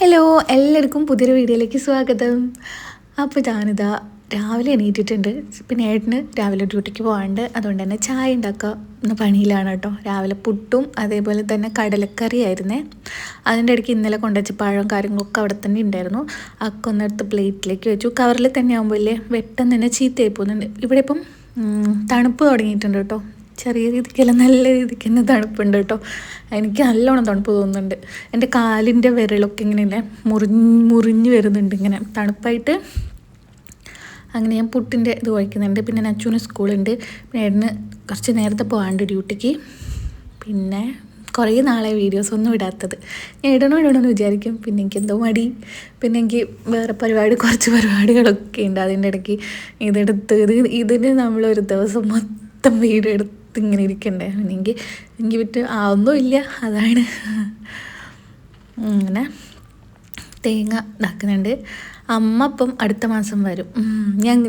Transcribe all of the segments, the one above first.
Hello, എല്ലാവർക്കും പുതിയൊരു വീഡിയോയിലേക്ക് സ്വാഗതം. അപ്പോൾ ഞാനിതാ രാവിലെ എണീറ്റിട്ടുണ്ട്. പിന്നെ ഏട്ടന് രാവിലെ ഡ്യൂട്ടിക്ക് പോകാണ്ട്, അതുകൊണ്ട് തന്നെ ചായ ഉണ്ടാക്കുന്ന പണിയിലാണ് കേട്ടോ. രാവിലെ പുട്ടും അതേപോലെ തന്നെ കടലക്കറി ആയിരുന്നേ. അതിൻ്റെ ഇടയ്ക്ക് ഇന്നലെ കൊണ്ടുവച്ച പഴവും കാര്യങ്ങളൊക്കെ അവിടെ തന്നെ ഉണ്ടായിരുന്നു. അതൊക്കെ ഒന്നെടുത്ത് പ്ലേറ്റിലേക്ക് വെച്ചു. കവറിൽ തന്നെ ആകുമ്പോൾ ഇല്ലേ പെട്ടെന്ന് തന്നെ ചീത്തയായി പോകുന്നുണ്ട്. ഇവിടെ ഇപ്പം തണുപ്പ് തുടങ്ങിയിട്ടുണ്ട് കേട്ടോ. ചെറിയ രീതിക്കല്ല, നല്ല രീതിക്ക് തന്നെ തണുപ്പുണ്ട് കേട്ടോ. എനിക്ക് നല്ലോണം തണുപ്പ് തോന്നുന്നുണ്ട്. എൻ്റെ കാലിൻ്റെ വിരലൊക്കെ ഇങ്ങനെ മുറിഞ്ഞ് വരുന്നുണ്ട് ഇങ്ങനെ തണുപ്പായിട്ട്. അങ്ങനെ ഞാൻ പുട്ടിൻ്റെ ഇത് കഴിക്കുന്നുണ്ട്. പിന്നെ നച്ചൂന് സ്കൂളുണ്ട്. പിന്നെ ഏട്ടന് കുറച്ച് നേരത്തെ പോകാണ്ട് ഡ്യൂട്ടിക്ക്. പിന്നെ കുറേ നാളെ വീഡിയോസ് ഒന്നും ഇടാത്തത്. ഞാൻ ഇടണമെന്ന് വിചാരിക്കും, പിന്നെ എനിക്ക് എന്തോ മടി. പിന്നെ എനിക്ക് വേറെ കുറച്ച് പരിപാടികളൊക്കെ ഉണ്ട്. അതിൻ്റെ ഇടയ്ക്ക് ഇതിന് നമ്മളൊരു ദിവസം മൊത്തം വീഡിയോ എടുത്ത് ഇങ്ങനെ ഇരിക്കണ്ടേ. എനിക്ക് വിട്ട് ഒന്നുമില്ല. അതാണ് അങ്ങനെ തേങ്ങ ഇതാക്കുന്നുണ്ട്. അമ്മ ഇപ്പം അടുത്ത മാസം വരും.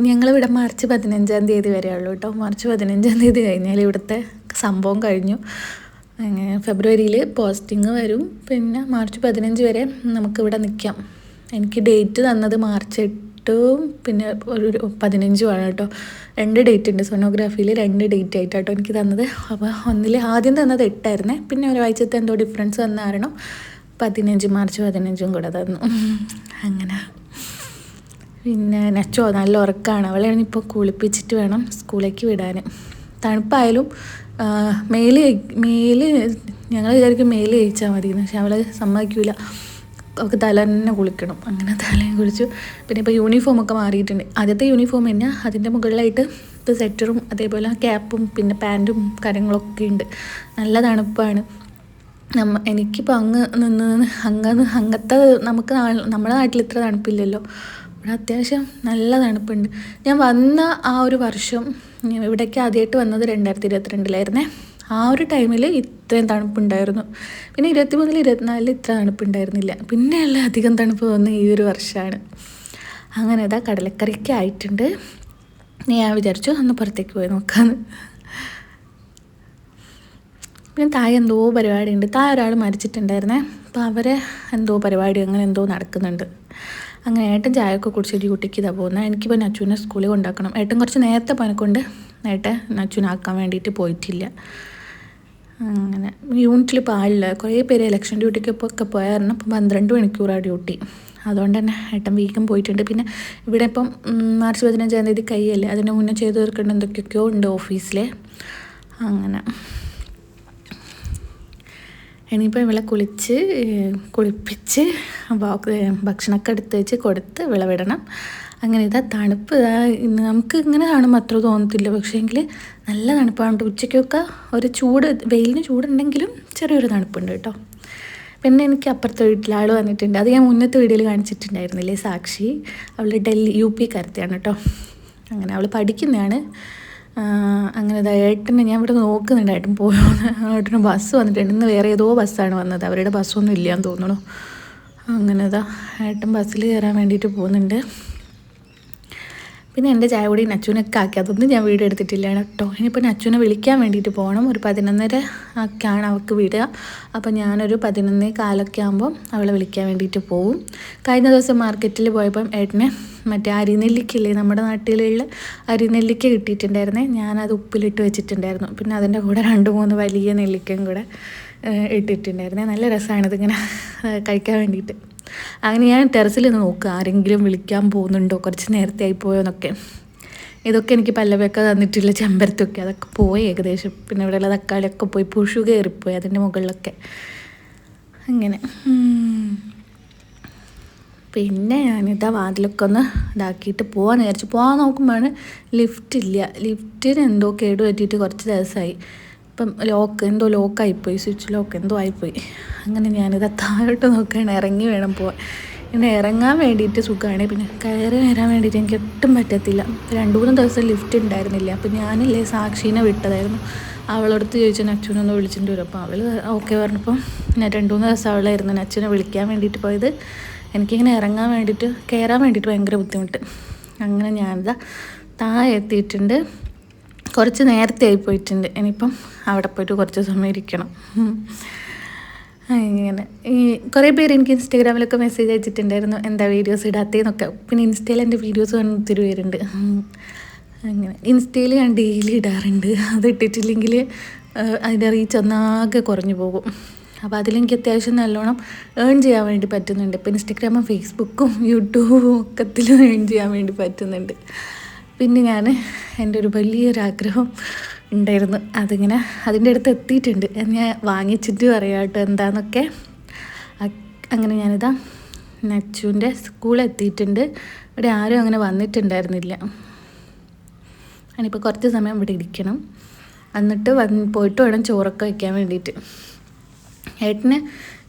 ഞങ്ങളിവിടെ മാർച്ച് 15 വരെ ഉള്ളൂ കേട്ടോ. മാർച്ച് 15 കഴിഞ്ഞാൽ ഇവിടുത്തെ സംഭവം കഴിഞ്ഞു. അങ്ങനെ ഫെബ്രുവരിയിൽ പോസ്റ്റിങ് വരും. പിന്നെ മാർച്ച് 15 വരെ നമുക്കിവിടെ നിൽക്കാം. എനിക്ക് ഡേറ്റ് തന്നത് മാർച്ച് 8 പിന്നെ ഒരു 15 കേട്ടോ. 2 ഡേറ്റ് ഉണ്ട് സോണോഗ്രാഫിയിൽ. 2 ഡേറ്റ് ആയിട്ടാട്ടോ എനിക്ക് തന്നത്. അപ്പോൾ ആദ്യം തന്നത് 8 പിന്നെ ഒരാഴ്ചത്തെ എന്തോ ഡിഫറൻസ് വന്ന കാരണം മാർച്ച് 15 കൂടെ തന്നു. അങ്ങനെ പിന്നെ നച്ചോ നല്ല ഉറക്കമാണ്. അവളെ ഇപ്പോൾ കുളിപ്പിച്ചിട്ട് വേണം സ്കൂളിലേക്ക് വിടാൻ. തണുപ്പായാലും മേല് ഞങ്ങൾ വിചാരിക്കും മേല് കഴിച്ചാൽ മതി, പക്ഷെ അവളെ സമ്മതിക്കില്ല. അവൾക്ക് തല തന്നെ കുളിക്കണം. അങ്ങനെ തലയും കുളിച്ചു. പിന്നെ ഇപ്പോൾ യൂണിഫോമൊക്കെ മാറിയിട്ടുണ്ട്. ആദ്യത്തെ യൂണിഫോം തന്നെ അതിൻ്റെ മുകളിലായിട്ട് ഇപ്പോൾ സെറ്ററും അതേപോലെ ക്യാപ്പും പിന്നെ പാൻറ്റും കാര്യങ്ങളൊക്കെ ഉണ്ട്. നല്ല തണുപ്പാണ്. എനിക്കിപ്പോൾ അങ്ങനത്തെ നമുക്ക് നമ്മുടെ നാട്ടിൽ ഇത്ര തണുപ്പില്ലല്ലോ. ഇവിടെ അത്യാവശ്യം നല്ല തണുപ്പുണ്ട്. ഞാൻ വന്ന ആ ഒരു വർഷം ഇവിടേക്ക് ആദ്യമായിട്ട് വന്നത് 2022 ആ ഒരു ടൈമിൽ ഇത്രയും തണുപ്പുണ്ടായിരുന്നു. പിന്നെ 23 24 ഇത്ര തണുപ്പുണ്ടായിരുന്നില്ല. പിന്നെയുള്ള അധികം തണുപ്പ് തോന്നുന്നത് ഈ ഒരു വർഷമാണ്. അങ്ങനെ ഇതാ കടലക്കറിക്ക് ആയിട്ടുണ്ട്. ഞാൻ വിചാരിച്ചു ഒന്ന് പുറത്തേക്ക് പോയി നോക്കാമെന്ന്. പിന്നെ താഴെ എന്തോ പരിപാടിയുണ്ട്. താഴെ ഒരാൾ മരിച്ചിട്ടുണ്ടായിരുന്നേ. അപ്പോൾ അവരെ എന്തോ പരിപാടി അങ്ങനെ എന്തോ നടക്കുന്നുണ്ട്. അങ്ങനെ ഏട്ടൻ ചായയൊക്കെ കുടിച്ച് ഡ്യൂട്ടിക്ക് ഇതാ പോകുന്നത്. എനിക്കിപ്പോൾ നച്ചൂനെ സ്കൂളിൽ കൊണ്ടാക്കണം. ഏട്ടൻ കുറച്ച് നേരത്തെ പണിക്കൊണ്ട് നച്ചൂനാക്കാൻ വേണ്ടിയിട്ട് പോയിട്ടില്ല. അങ്ങനെ യൂണിറ്റിൽ ഇപ്പോൾ ആളില്ല. കുറേ പേര് ഇലക്ഷൻ ഡ്യൂട്ടിക്കൊക്കെ പോയായിരുന്നു. അപ്പോൾ 12 മണിക്കൂറാണ് ഡ്യൂട്ടി. അതുകൊണ്ട് തന്നെ ഏട്ടൻ വീക്കും പോയിട്ടുണ്ട്. പിന്നെ ഇവിടെ ഇപ്പം മാർച്ച് 15 കൈയല്ലേ, അതിന് മുന്നേ ചെയ്ത് തീർക്കേണ്ട എന്തൊക്കെയൊക്കെയോ ഉണ്ട് ഓഫീസിൽ. അങ്ങനെ ഇനിയിപ്പോൾ ഇവളെ കുളിപ്പിച്ച് ഭക്ഷണമൊക്കെ എടുത്ത് വെച്ച് കൊടുത്ത് വിളവിടണം. അങ്ങനെ ഇതാ തണുപ്പ് നമുക്ക് ഇങ്ങനെ കാണുമ്പോൾ അത്ര തോന്നത്തില്ല, പക്ഷേ എങ്കിൽ നല്ല തണുപ്പാണ്. ഉച്ചയ്ക്കൊക്കെ ഒരു വെയിലിന് ചൂടുണ്ടെങ്കിലും ചെറിയൊരു തണുപ്പുണ്ട് കേട്ടോ. പിന്നെ എനിക്ക് അപ്പുറത്തെ വീട്ടിലാൾ വന്നിട്ടുണ്ട്. അത് ഞാൻ മുന്നത്തെ വീഡിയോയിൽ കാണിച്ചിട്ടുണ്ടായിരുന്നില്ലേ, സാക്ഷി. അവൾ UP കാരത്തെയാണ് കേട്ടോ. അങ്ങനെ അവൾ പഠിക്കുന്നതാണ്. അങ്ങനെ ഏട്ടനെ ഞാൻ ഇവിടെ നോക്കുന്നുണ്ട്, ഏട്ടൻ പോയോന്ന്. ഏട്ടന് ബസ് വന്നിട്ടുണ്ട്. ഇന്ന് വേറെ ഏതോ ബസ്സാണ് വന്നത്, അവരുടെ ബസ്സൊന്നും ഇല്ലയെന്ന് തോന്നുന്നു. അങ്ങനെ ഏട്ടൻ ബസ്സിൽ കയറാൻ വേണ്ടിയിട്ട് പോകുന്നുണ്ട്. പിന്നെ എൻ്റെ ചായ കൂടി നച്ചൂനൊക്കെ ആക്കി, അതൊന്നും ഞാൻ വീഡിയോ എടുത്തിട്ടില്ല കേട്ടോ. ഇനിയിപ്പോൾ നച്ചൂനെ വിളിക്കാൻ വേണ്ടിയിട്ട് പോകണം. ഒരു 11:30 ഒക്കെയാണ് അവൾക്ക് വിടുക. അപ്പോൾ ഞാനൊരു 11:15 ആകുമ്പോൾ അവളെ വിളിക്കാൻ വേണ്ടിയിട്ട് പോവും. കഴിഞ്ഞ ദിവസം മാർക്കറ്റിൽ പോയപ്പം ഏട്ടന് മറ്റേ അരിനെല്ലിക്കയില്ലേ, നമ്മുടെ നാട്ടിലുള്ള അരിനെല്ലിക്ക കിട്ടിയിട്ടുണ്ടായിരുന്നേ. ഞാനത് ഉപ്പിലിട്ട് വെച്ചിട്ടുണ്ടായിരുന്നു. പിന്നെ അതിൻ്റെ കൂടെ 2-3 വലിയ നെല്ലിക്കയും കൂടെ ഇട്ടിട്ടുണ്ടായിരുന്നേ. നല്ല രസമാണ് ഇതിങ്ങനെ കഴിക്കാൻ വേണ്ടിയിട്ട്. അങ്ങനെ ഞാൻ ടെറസിൽ നിന്ന് നോക്കുക, ആരെങ്കിലും വിളിക്കാൻ പോകുന്നുണ്ടോ, കുറച്ച് നേരത്തെ ആയിപ്പോയോ എന്നൊക്കെ. ഇതൊക്കെ എനിക്ക് പല്ലവയൊക്കെ തന്നിട്ടുള്ള ചെമ്പരത്തൊക്കെ അതൊക്കെ പോയി ഏകദേശം. പിന്നെ ഇവിടെയുള്ള തക്കാളിയൊക്കെ പോയി, പുഴു കയറിപ്പോയി അതിൻ്റെ മുകളിലൊക്കെ. അങ്ങനെ പിന്നെ ഞാനിതാ വാതിലൊക്കെ ഒന്ന് ഇതാക്കിയിട്ട് പോകാൻ പോകാൻ നോക്കുമ്പോഴാണ് ലിഫ്റ്റില്ല. ലിഫ്റ്റിന് എന്തോ കേട് പറ്റിയിട്ട് കുറച്ച് ദിവസമായി. ഇപ്പം ലോക്കായിപ്പോയി, സ്വിച്ച് ലോക്ക് എന്തോ ആയിപ്പോയി. അങ്ങനെ ഞാനിത് താഴോട്ട് നോക്കുകയാണ്, ഇറങ്ങി വേണം പോകാൻ. പിന്നെ ഇറങ്ങാൻ വേണ്ടിയിട്ട് സുഖമാണ്, പിന്നെ കയറി വരാൻ വേണ്ടിയിട്ട് എനിക്ക് ഒട്ടും പറ്റത്തില്ല. 2-3 ദിവസം ലിഫ്റ്റ് ഉണ്ടായിരുന്നില്ല. അപ്പോൾ ഞാനില്ലേ സാക്ഷീനെ വിട്ടതായിരുന്നു. അവളടുത്ത് ചോദിച്ചു നച്ചൂനൊന്ന് വിളിച്ചിട്ട് വരും. അപ്പോൾ അവൾ ഓക്കെ പറഞ്ഞപ്പോൾ ഞാൻ 2-3 ദിവസം അവളായിരുന്നു നച്ചൂനെ വിളിക്കാൻ വേണ്ടിയിട്ട് പോയത്. എനിക്കിങ്ങനെ കയറാൻ വേണ്ടിയിട്ട് ഭയങ്കര ബുദ്ധിമുട്ട്. അങ്ങനെ ഞാനിതാ താഴെ എത്തിയിട്ടുണ്ട്. കുറച്ച് നേരത്തെ ആയി പോയിട്ടുണ്ട്. ഇനിയിപ്പം അവിടെ പോയിട്ട് കുറച്ച് സമയം ഇരിക്കണം. ഇങ്ങനെ ഈ കുറേ പേര് എനിക്ക് ഇൻസ്റ്റാഗ്രാമിലൊക്കെ മെസ്സേജ് അയച്ചിട്ടുണ്ടായിരുന്നു എന്താ വീഡിയോസ് ഇടാത്തേന്നൊക്കെ. പിന്നെ ഇൻസ്റ്റയിൽ എൻ്റെ വീഡിയോസ് കാണുന്ന ഒത്തിരി പേരുണ്ട്. അങ്ങനെ ഇൻസ്റ്റയിൽ ഞാൻ ഡെയിലി ഇടാറുണ്ട്. അത് ഇട്ടിട്ടില്ലെങ്കിൽ അതിൻ്റെ റീച്ച് ഒന്നാകെ കുറഞ്ഞു പോകും. അപ്പോൾ അതിലെനിക്ക് അത്യാവശ്യം നല്ലോണം ഏൺ ചെയ്യാൻ വേണ്ടി പറ്റുന്നുണ്ട്. ഇപ്പോൾ ഇൻസ്റ്റഗ്രാമും ഫേസ്ബുക്കും യൂട്യൂബും ഒക്കത്തിലും ഏൺ ചെയ്യാൻ വേണ്ടി പറ്റുന്നുണ്ട്. പിന്നെ ഞാൻ എൻ്റെ ഒരു വലിയൊരാഗ്രഹം ഉണ്ടായിരുന്നു, അതിങ്ങനെ അതിൻ്റെ അടുത്ത് എത്തിയിട്ടുണ്ട്. ഞാൻ വാങ്ങിച്ചിട്ട് പറയാം കേട്ടോ എന്താണെന്നൊക്കെ. അങ്ങനെ ഞാനിതാ നച്ചുവിൻ്റെ സ്കൂളിൽ എത്തിയിട്ടുണ്ട്. ഇവിടെ ആരും അങ്ങനെ വന്നിട്ടുണ്ടായിരുന്നില്ല. ഞാനിപ്പോൾ കുറച്ച് സമയം ഇവിടെ ഇരിക്കണം, എന്നിട്ട് പോയിട്ട് വേണം ചോറൊക്കെ വയ്ക്കാൻ വേണ്ടിയിട്ട്. ഏട്ടന്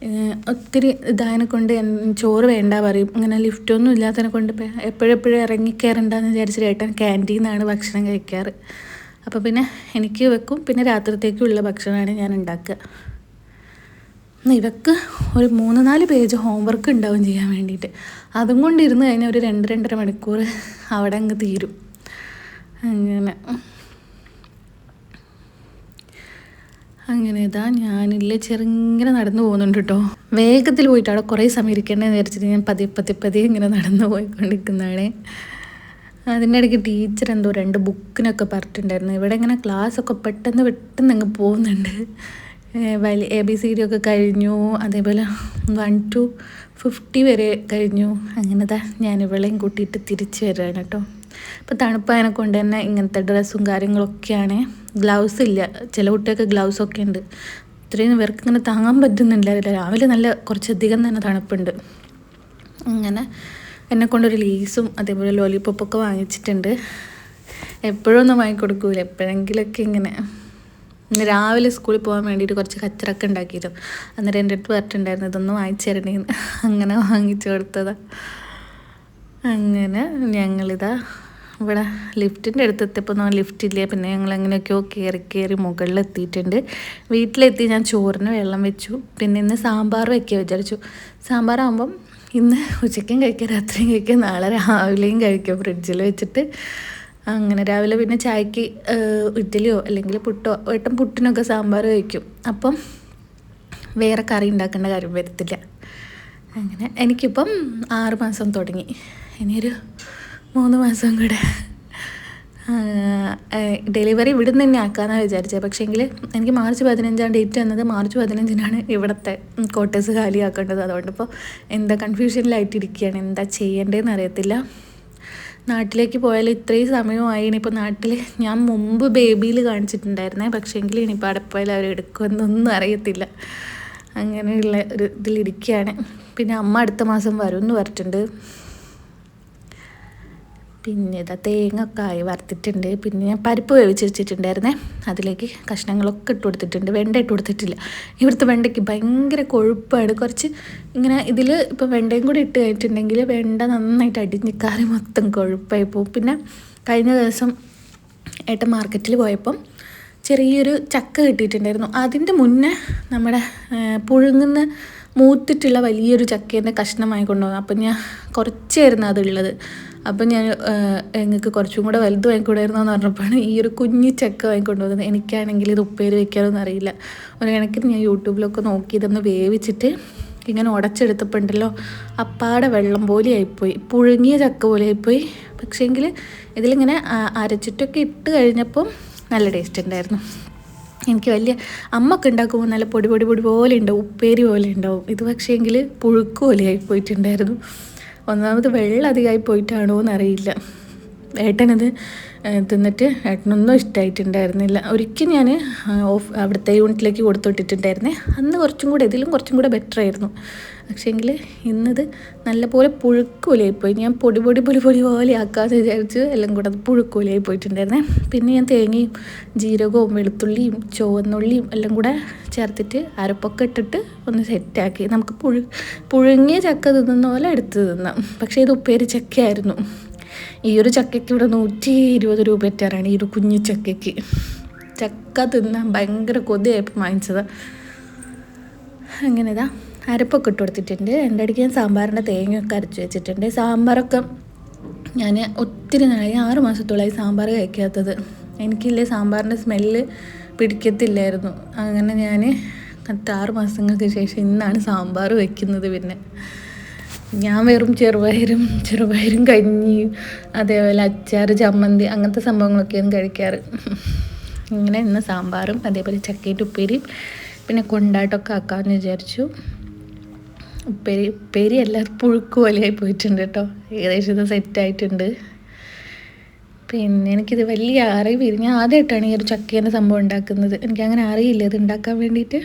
ഒത്തിരി ഇതായതിനെ കൊണ്ട് ചോറ് വേണ്ട പറയും. അങ്ങനെ ലിഫ്റ്റൊന്നും ഇല്ലാത്തതിനെ കൊണ്ട് എപ്പോഴെപ്പോഴും ഇറങ്ങിക്കയറണ്ടെന്ന് വിചാരിച്ചിട്ട് ഏട്ടൻ ക്യാൻറ്റീനിൽ നിന്നാണ് ഭക്ഷണം കഴിക്കാറ്. അപ്പോൾ പിന്നെ എനിക്ക് വെക്കും, പിന്നെ രാത്രിത്തേക്കുള്ള ഭക്ഷണമാണ് ഞാൻ ഉണ്ടാക്കുക. ഇവക്ക് ഒരു 3-4 പേജ് ഹോംവർക്ക് ഉണ്ടാവും ചെയ്യാൻ വേണ്ടിയിട്ട്. അതും കൊണ്ടിരുന്ന് കഴിഞ്ഞാൽ ഒരു 2-2.5 മണിക്കൂർ അവിടെ അങ്ങ് തീരും. അങ്ങനെ ഇതാ ഞാനില്ലേ ചെറുങ്ങനെ നടന്നു പോകുന്നുണ്ട് കേട്ടോ. വേഗത്തിൽ പോയിട്ട് അവിടെ കുറേ സമയം ഇരിക്കേണ്ടതെന്ന് വിചാരിച്ചിട്ട് ഞാൻ പതിയെ ഇങ്ങനെ നടന്നു പോയിക്കൊണ്ടിരിക്കുന്നതാണ്. അതിൻ്റെ ഇടയ്ക്ക് ടീച്ചർ എന്തോ 2 ബുക്കിനൊക്കെ പറഞ്ഞിട്ടുണ്ടായിരുന്നു. ഇവിടെ ഇങ്ങനെ ക്ലാസ്സൊക്കെ പെട്ടെന്ന് അങ്ങ് പോകുന്നുണ്ട്. ABCD ഒക്കെ കഴിഞ്ഞു, അതേപോലെ 1 to 50 വരെ കഴിഞ്ഞു. അങ്ങനെതാ ഞാൻ ഇവളെയും കൂട്ടിയിട്ട് തിരിച്ച് വരികയാണ് കേട്ടോ. ഇപ്പോൾ തണുപ്പായതിനെ കൊണ്ട് തന്നെ ഇങ്ങനത്തെ ഡ്രസ്സും കാര്യങ്ങളൊക്കെയാണ്. ഗ്ലൗസ് ഇല്ല, ചില കുട്ടികൾക്ക് ഗ്ലൗസൊക്കെ ഉണ്ട്. ഇത്രയും പേർക്ക് ഇങ്ങനെ താങ്ങാൻ പറ്റുന്നില്ല. രാവിലെ കുറച്ചധികം തന്നെ തണുപ്പുണ്ട്. അങ്ങനെ എന്നെക്കൊണ്ടൊരു ലേസും അതേപോലെ ലോലിപോപ്പൊക്കെ വാങ്ങിച്ചിട്ടുണ്ട്. എപ്പോഴും ഒന്നും വാങ്ങിക്കൊടുക്കൂല, എപ്പോഴെങ്കിലൊക്കെ ഇങ്ങനെ. ഇന്ന് രാവിലെ സ്കൂളിൽ പോകാൻ വേണ്ടിയിട്ട് കുറച്ച് കച്ചറൊക്കെ ഉണ്ടാക്കിയിരുന്നു. അന്നേരം എൻ്റെ അടുത്ത് പറഞ്ഞിട്ടുണ്ടായിരുന്നു ഇതൊന്നും വാങ്ങിച്ചു തരണേന്ന്. അങ്ങനെ വാങ്ങിച്ചു കൊടുത്തതാണ്. അങ്ങനെ ഞങ്ങളിതാ ഇവിടെ ലിഫ്റ്റിൻ്റെ അടുത്തെത്തിയപ്പോൾ ലിഫ്റ്റില്ല. പിന്നെ ഞങ്ങൾ എങ്ങനെയൊക്കെയോ കയറി മുകളിലെത്തിയിട്ടുണ്ട്. വീട്ടിലെത്തി ഞാൻ ചോറിന് വെള്ളം വെച്ചു. പിന്നെ ഇന്ന് സാമ്പാർ വയ്ക്കുക വിചാരിച്ചു. സാമ്പാറാകുമ്പം ഇന്ന് ഉച്ചയ്ക്കും കഴിക്കാം, രാത്രിയും കഴിക്കാം, നാളെ രാവിലെയും കഴിക്കാം ഫ്രിഡ്ജിൽ വെച്ചിട്ട്. അങ്ങനെ രാവിലെ പിന്നെ ചായക്ക് ഇഡ്ഡലിയോ അല്ലെങ്കിൽ പുട്ടോ, ഏട്ടൻ പുട്ടിനൊക്കെ സാമ്പാർ കഴിക്കും. അപ്പം വേറെ കറി ഉണ്ടാക്കേണ്ട കാര്യം വരത്തില്ല. അങ്ങനെ എനിക്കിപ്പം 6 മാസം തുടങ്ങി. ഇനിയൊരു 3 മാസം കൂടെ ഡെലിവറി ഇവിടെ നിന്ന് തന്നെ ആക്കാമെന്നാണ് വിചാരിച്ചത്. പക്ഷേങ്കിൽ എനിക്ക് മാർച്ച് 15 ഡേറ്റ് വന്നത്. മാർച്ച് 15 ഇവിടുത്തെ ക്വാർട്ടേഴ്സ് കാലിയാക്കേണ്ടത്. അതുകൊണ്ടിപ്പോൾ എന്താ കൺഫ്യൂഷനിലായിട്ടിരിക്കുകയാണ്, എന്താ ചെയ്യേണ്ടതെന്ന് അറിയത്തില്ല. നാട്ടിലേക്ക് പോയാൽ ഇത്രയും സമയമായി. ഇനിയിപ്പോൾ നാട്ടിൽ ഞാൻ മുമ്പ് ബേബിയിൽ കാണിച്ചിട്ടുണ്ടായിരുന്നേ, പക്ഷേങ്കിൽ ഇനിയിപ്പോൾ അവിടെ പോയാൽ അവർ എടുക്കുമെന്നൊന്നും അറിയത്തില്ല. അങ്ങനെയുള്ള ഒരു ഇതിലിരിക്കുകയാണ്. പിന്നെ അമ്മ അടുത്ത മാസം വരും എന്ന് പറഞ്ഞിട്ടുണ്ട്. പിന്നെ ഇതാ തേങ്ങ ഒക്കെ ആയി വറുത്തിട്ടുണ്ട്. പിന്നെ ഞാൻ പരിപ്പ് വേവിച്ച് വെച്ചിട്ടുണ്ടായിരുന്നേ, അതിലേക്ക് കഷ്ണങ്ങളൊക്കെ ഇട്ട് കൊടുത്തിട്ടുണ്ട്. വെണ്ട ഇട്ട് കൊടുത്തിട്ടില്ല. ഇവിടുത്തെ വെണ്ടയ്ക്ക് ഭയങ്കര കൊഴുപ്പാണ്. കുറച്ച് ഇങ്ങനെ ഇതിൽ ഇപ്പോൾ വെണ്ടയും കൂടി ഇട്ട് കഴിഞ്ഞിട്ടുണ്ടെങ്കിൽ വെണ്ട നന്നായിട്ട് അടിഞ്ഞ് കറി മൊത്തം കൊഴുപ്പായി പോകും. പിന്നെ കഴിഞ്ഞ ദിവസം ഏട്ടൻ മാർക്കറ്റിൽ പോയപ്പം ചെറിയൊരു ചക്ക കിട്ടിയിട്ടുണ്ടായിരുന്നു. അതിൻ്റെ മുന്നേ നമ്മുടെ പുഴുങ്ങുന്ന മൂത്തിട്ടുള്ള വലിയൊരു ചക്കേൻ്റെ കഷ്ണമായി കൊണ്ടുവന്നു. അപ്പം ഞാൻ കുറച്ചായിരുന്നു അതുള്ളത്. അപ്പം ഞാൻ നിങ്ങൾക്ക് കുറച്ചും കൂടെ വലുത് വാങ്ങിക്കൂടായിരുന്നു എന്ന് പറഞ്ഞപ്പോഴാണ് ഈ ഒരു കുഞ്ഞി ചക്ക വാങ്ങിക്കൊണ്ടുവന്നത്. എനിക്കാണെങ്കിൽ ഇത് ഉപ്പേരി വയ്ക്കാനൊന്നും അറിയില്ല. ഒരു കണക്കിന് ഞാൻ യൂട്യൂബിലൊക്കെ നോക്കി ഇതൊന്ന് വേവിച്ചിട്ട് ഇങ്ങനെ ഉടച്ചെടുത്തപ്പോൾ ഉണ്ടല്ലോ അപ്പാടെ വെള്ളം പോലെ ആയിപ്പോയി, പുഴുങ്ങിയ ചക്ക പോലെ ആയിപ്പോയി. പക്ഷേങ്കിൽ ഇതിലിങ്ങനെ അരച്ചിട്ടൊക്കെ ഇട്ട് കഴിഞ്ഞപ്പം നല്ല ടേസ്റ്റ് ഉണ്ടായിരുന്നു. എനിക്ക് വലിയ അമ്മക്ക് ഉണ്ടാക്കുമ്പോൾ നല്ല പൊടി പോലെ ഉണ്ടാവും, ഉപ്പേരി പോലെ ഉണ്ടാവും. ഇത് പക്ഷേങ്കിൽ പുഴുക്ക് പോലെ ആയിപ്പോയിട്ടുണ്ടായിരുന്നു. ഒന്നാമത് വെള്ളം അധികമായി പോയിട്ടാണോ എന്നറിയില്ല. ഏട്ടനത് തിന്നിട്ട് ഏട്ടനൊന്നും ഇഷ്ടമായിട്ടുണ്ടായിരുന്നില്ല. ഒരിക്കൽ ഞാൻ അവിടുത്തെ യൂണിറ്റിലേക്ക് കൊടുത്തുവിട്ടിട്ടുണ്ടായിരുന്നേ. അന്ന് ഇതിലും കുറച്ചും കൂടെ ബെറ്റർ ആയിരുന്നു. പക്ഷേങ്കിൽ ഇന്നത് നല്ലപോലെ പുഴുക്ക് പോലെയായിപ്പോയി. ഞാൻ പൊടി പോലെ ആക്കാമെന്ന് വിചാരിച്ച് എല്ലാം കൂടെ അത് പുഴുക്ക് പോലെയായി പോയിട്ടുണ്ടായിരുന്നേ. പിന്നെ ഞാൻ തേങ്ങയും ജീരകവും വെളുത്തുള്ളിയും ചുവന്നുള്ളിയും എല്ലാം കൂടെ ചേർത്തിട്ട് അരപ്പൊക്കെ ഇട്ടിട്ട് ഒന്ന് സെറ്റാക്കി. നമുക്ക് പുഴുങ്ങിയ ചക്ക തിന്നുന്ന പോലെ എടുത്ത് തിന്നാം. പക്ഷേ ഇത് ഉപ്പേരി ചക്കയായിരുന്നു. ഈ ഒരു ചക്കയ്ക്ക് ഇവിടെ 120 രൂപ എറ്റാറാണ്. ഈ ഒരു കുഞ്ഞു ചക്കയ്ക്ക് ചക്ക തിന്നാൻ ഭയങ്കര കൊതിയായപ്പോൾ വാങ്ങിച്ചതാണ്. അങ്ങനെ ഇതാ അരപ്പൊക്കെ ഇട്ട് കൊടുത്തിട്ടുണ്ട്. എൻ്റെ ഇടയ്ക്ക് ഞാൻ സാമ്പാറിൻ്റെ തേങ്ങയൊക്കെ അരച്ച് വെച്ചിട്ടുണ്ട്. സാമ്പാറൊക്കെ ഞാൻ ഒത്തിരി നാളായി, 6 മാസത്തോളമായി സാമ്പാർ കഴിക്കാത്തത്. എനിക്കില്ലേ സാമ്പാറിൻ്റെ സ്മെല്ല് പിടിക്കത്തില്ലായിരുന്നു. അങ്ങനെ ഞാൻ 6 മാസങ്ങൾക്ക് ശേഷം ഇന്നാണ് സാമ്പാർ വയ്ക്കുന്നത്. പിന്നെ ഞാൻ വെറും ചെറുപയറും കഞ്ഞിയും അതേപോലെ അച്ചാർ, ചമ്മന്തി അങ്ങനത്തെ സംഭവങ്ങളൊക്കെയാണ് കഴിക്കാറ്. ഇങ്ങനെ ഇന്ന് സാമ്പാറും അതേപോലെ ചക്കയുടെ ഉപ്പേരിയും പിന്നെ കൊണ്ടാട്ടമൊക്കെ ആക്കാമെന്ന് വിചാരിച്ചു. ഉപ്പേരി എല്ലാവരും പുഴുക്ക് പോലെയായി പോയിട്ടുണ്ട് കേട്ടോ. ഏകദേശം ഇത് സെറ്റായിട്ടുണ്ട്. പിന്നെ എനിക്കിത് വലിയ അറിവില്ല. ഞാൻ ആദ്യമായിട്ടാണ് ഈ ഒരു ചക്കേൻ്റെ സംഭവം ഉണ്ടാക്കുന്നത്. എനിക്കങ്ങനെ അറിയില്ല ഇത് ഉണ്ടാക്കാൻ വേണ്ടിയിട്ട്.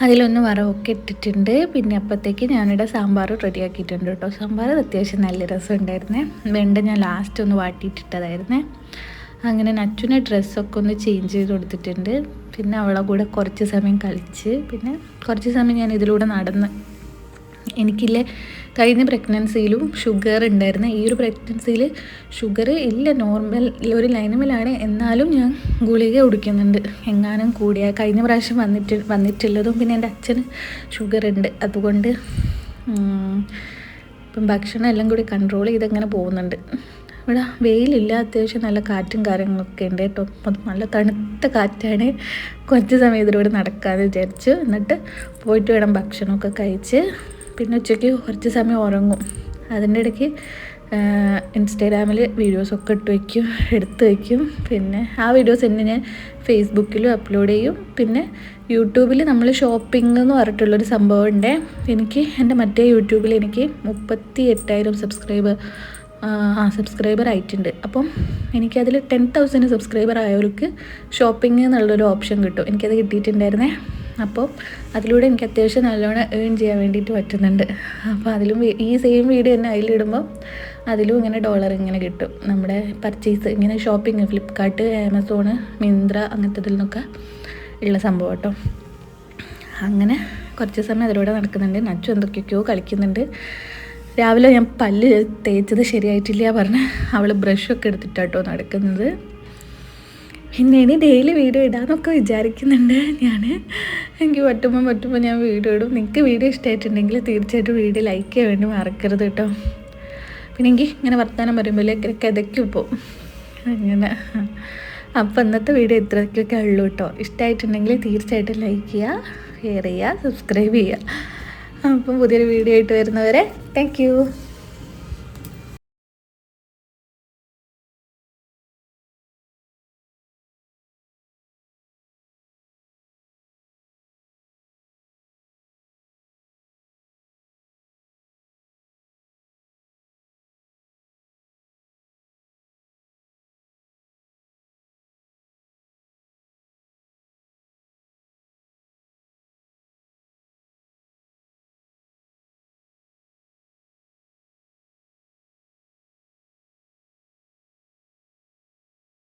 അതിലൊന്ന് വറവൊക്കെ ഇട്ടിട്ടുണ്ട്. പിന്നെ അപ്പോഴത്തേക്ക് ഞാനിവിടെ സാമ്പാർ റെഡിയാക്കിയിട്ടുണ്ട് കേട്ടോ. സാമ്പാർ അത്യാവശ്യം നല്ല രസമുണ്ടായിരുന്നേ. വെണ്ട ഞാൻ ലാസ്റ്റ് ഒന്ന് വാട്ടിയിട്ടിട്ടതായിരുന്നേ. അങ്ങനെ നച്ചുവിനെ ഡ്രസ്സൊക്കെ ഒന്ന് ചേഞ്ച് ചെയ്ത് കൊടുത്തിട്ടുണ്ട്. പിന്നെ അവളെ കൂടെ കുറച്ച് സമയം കളിച്ച് പിന്നെ കുറച്ച് സമയം ഞാൻ ഇതിലൂടെ നടന്ന്. എനിക്കില്ലേ കഴിഞ്ഞ പ്രഗ്നൻസിയിലും ഷുഗർ ഉണ്ടായിരുന്നു. ഈ ഒരു പ്രഗ്നൻസിയിൽ ഷുഗർ ഇല്ല, നോർമൽ ഒരു ലൈനുമിലാണ്. എന്നാലും ഞാൻ ഗുളിക കുടിക്കുന്നുണ്ട്. എങ്ങാനും കൂടിയാൽ കഴിഞ്ഞ പ്രാവശ്യം വന്നിട്ടുള്ളതും പിന്നെ എൻ്റെ അച്ഛന് ഷുഗർ ഉണ്ട്. അതുകൊണ്ട് ഇപ്പം ഭക്ഷണം എല്ലാം കൂടി കൺട്രോൾ ചെയ്തങ്ങനെ പോകുന്നുണ്ട്. ഇവിടെ വെയിലില്ല, അത്യാവശ്യം നല്ല കാറ്റും കാര്യങ്ങളൊക്കെ ഉണ്ട് കേട്ടോ. അത് നല്ല തണുത്ത കാറ്റാണ്. കുറച്ച് സമയം ഇതിലൂടെ നടക്കാമെന്ന് വിചാരിച്ചു. എന്നിട്ട് പോയിട്ട് വേണം ഭക്ഷണമൊക്കെ കഴിച്ച് പിന്നെ ഉച്ചയ്ക്ക് കുറച്ച് സമയം ഉറങ്ങും. അതിൻ്റെ ഇടയ്ക്ക് ഇൻസ്റ്റാഗ്രാമിൽ വീഡിയോസൊക്കെ എടുത്ത് വയ്ക്കും. പിന്നെ ആ വീഡിയോസ് തന്നെ ഞാൻ ഫേസ്ബുക്കിലും അപ്ലോഡ് ചെയ്യും. പിന്നെ യൂട്യൂബിൽ നമ്മൾ ഷോപ്പിംഗ് എന്ന് പറഞ്ഞിട്ടുള്ളൊരു സംഭവം ഉണ്ട്. എനിക്ക് എൻ്റെ മറ്റേ യൂട്യൂബിൽ എനിക്ക് 38,000 സബ്സ്ക്രൈബർ ആയിട്ടുണ്ട്. അപ്പം എനിക്കതിൽ 10,000 സബ്സ്ക്രൈബർ ആയവർക്ക് ഷോപ്പിംഗ് എന്നുള്ളൊരു ഓപ്ഷൻ കിട്ടും. എനിക്കത് കിട്ടിയിട്ടുണ്ടായിരുന്നേ. അപ്പോൾ അതിലൂടെ എനിക്ക് അത്യാവശ്യം നല്ലോണം ഏൺ ചെയ്യാൻ വേണ്ടിയിട്ട് പറ്റുന്നുണ്ട്. അപ്പോൾ അതിലും ഈ സെയിം വീഡിയോ തന്നെ അതിലിടുമ്പോൾ അതിലും ഇങ്ങനെ ഡോളർ ഇങ്ങനെ കിട്ടും. നമ്മുടെ പർച്ചേസ് ഇങ്ങനെ ഷോപ്പിംഗ് ഫ്ലിപ്കാർട്ട്, ആമസോണ്, മിന്ത്ര അങ്ങനത്തെ നിന്നൊക്കെ ഉള്ള സംഭവം കേട്ടോ. അങ്ങനെ കുറച്ച് സമയം അതിലൂടെ നടക്കുന്നുണ്ട്. നച്ചു എന്തൊക്കെയൊക്കെയോ കളിക്കുന്നുണ്ട്. രാവിലെ ഞാൻ പല്ല് തേച്ചത് ശരിയായിട്ടില്ല പറഞ്ഞ് അവൾ ബ്രഷൊക്കെ എടുത്തിട്ടാട്ടോ നടക്കുന്നത്. പിന്നെ ഇനി ഡെയിലി വീഡിയോ ഇടാമെന്നൊക്കെ വിചാരിക്കുന്നുണ്ട് ഞാൻ. എനിക്ക് പറ്റുമ്പോൾ ഞാൻ വീഡിയോ ഇടും. നിങ്ങൾക്ക് വീഡിയോ ഇഷ്ടമായിട്ടുണ്ടെങ്കിൽ തീർച്ചയായിട്ടും വീഡിയോ ലൈക്ക് ചെയ്യാൻ വേണ്ടി മറക്കരുത് കേട്ടോ. പിന്നെ എനിക്ക് ഇങ്ങനെ വർത്താനം പറയുമ്പോൾ കിതയ്ക്കും ഇപ്പോൾ അങ്ങനെ. അപ്പോൾ ഇന്നത്തെ വീഡിയോ ഇത്രയ്ക്കൊക്കെ ഉള്ളൂ കേട്ടോ. ഇഷ്ടമായിട്ടുണ്ടെങ്കിൽ തീർച്ചയായിട്ടും ലൈക്ക് ചെയ്യുക, ഷെയർ ചെയ്യുക, സബ്സ്ക്രൈബ് ചെയ്യുക. അപ്പം പുതിയൊരു വീഡിയോ ആയിട്ട് വരുന്നവരെ താങ്ക് യു.